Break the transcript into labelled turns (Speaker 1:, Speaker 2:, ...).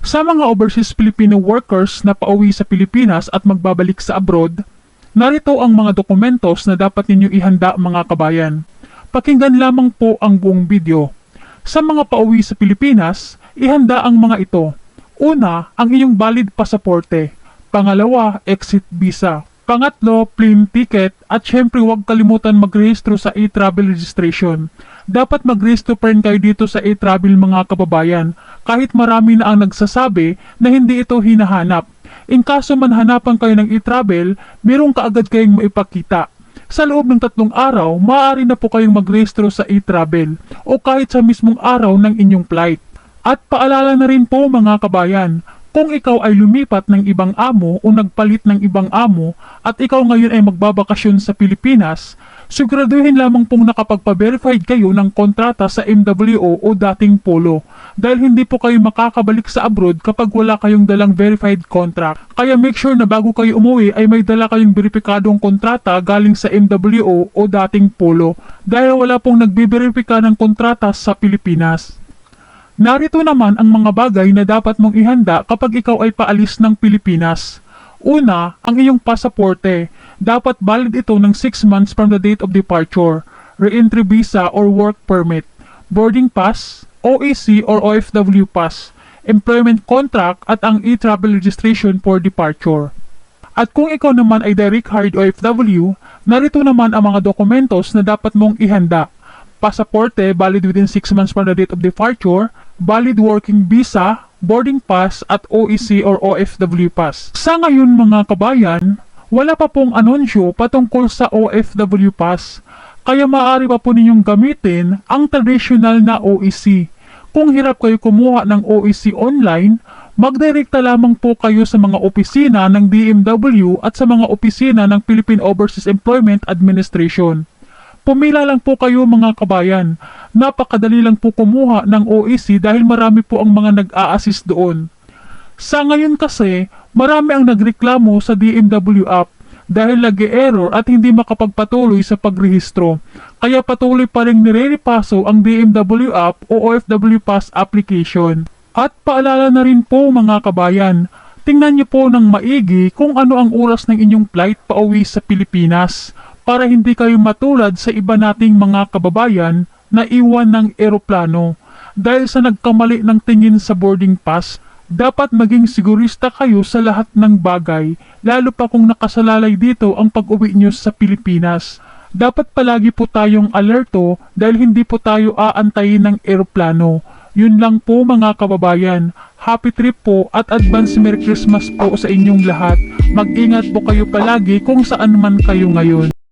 Speaker 1: Sa mga overseas Filipino workers na pauwi sa Pilipinas at magbabalik sa abroad, narito ang mga dokumentos na dapat ninyo ihanda mga kabayan. Pakinggan lamang po ang buong video. Sa mga pauwi sa Pilipinas, ihanda ang mga ito. Una, ang inyong valid pasaporte. Pangalawa, exit visa. Pangatlo, plane ticket at syempre huwag kalimutan magrehistro sa e-travel registration. Dapat magrehistro pa rin kayo dito sa e-travel mga kababayan kahit marami na ang nagsasabi na hindi ito hinahanap. In kaso man hanapan kayo ng e-travel, mayroong kaagad kayong maipakita. Sa loob ng 3 araw, maaari na po kayong magrehistro sa e-travel o kahit sa mismong araw ng inyong flight. At paalala na rin po mga kabayan, kung ikaw ay lumipat ng ibang amo o nagpalit ng ibang amo at ikaw ngayon ay magbabakasyon sa Pilipinas, siguraduhin lamang pong nakapagpa-verified kayo ng kontrata sa MWO o dating polo dahil hindi po kayo makakabalik sa abroad kapag wala kayong dalang verified contract. Kaya make sure na bago kayo umuwi ay may dala kayong beripikadong kontrata galing sa MWO o dating polo dahil wala pong nagbiberipika ng kontrata sa Pilipinas. Narito naman ang mga bagay na dapat mong ihanda kapag ikaw ay paalis ng Pilipinas. Una, ang iyong pasaporte. Dapat valid ito ng 6 months from the date of departure, re-entry visa or work permit, boarding pass, OEC or OFW pass, employment contract at ang e-travel registration for departure. At kung ikaw naman ay direct hired OFW, narito naman ang mga dokumentos na dapat mong ihanda. Pasaporte valid within 6 months from the date of departure, valid working visa, boarding pass at OEC or OFW pass. Sa ngayon mga kabayan, wala pa pong anunsyo patungkol sa OFW pass, kaya maaari pa po ninyong gamitin ang traditional na OEC. Kung hirap kayo kumuha ng OEC online, magdirekta lamang po kayo sa mga opisina ng DMW at sa mga opisina ng Philippine Overseas Employment Administration. Pumila lang po kayo mga kabayan. Napakadali lang po kumuha ng OEC dahil marami po ang mga nag-a-assist doon. Sa ngayon kasi, marami ang nagreklamo sa DMW app dahil nag-error at hindi makapagpatuloy sa pagrehistro. Kaya patuloy pa rin nire-repaso ang DMW app o OFW Pass application. At paalala na rin po mga kabayan, tingnan niyo po ng maigi kung ano ang oras ng inyong flight pauwi sa Pilipinas para hindi kayo matulad sa iba nating mga kababayan na iwan ng eroplano. Dahil sa nagkamali ng tingin sa boarding pass, dapat maging sigurista kayo sa lahat ng bagay, lalo pa kung nakasalalay dito ang pag-uwi nyo sa Pilipinas. Dapat palagi po tayong alerto dahil hindi po tayo aantayin ng eroplano. Yun lang po mga kababayan. Happy trip po at advance Merry Christmas po sa inyong lahat. Mag-ingat po kayo palagi kung saan man kayo ngayon.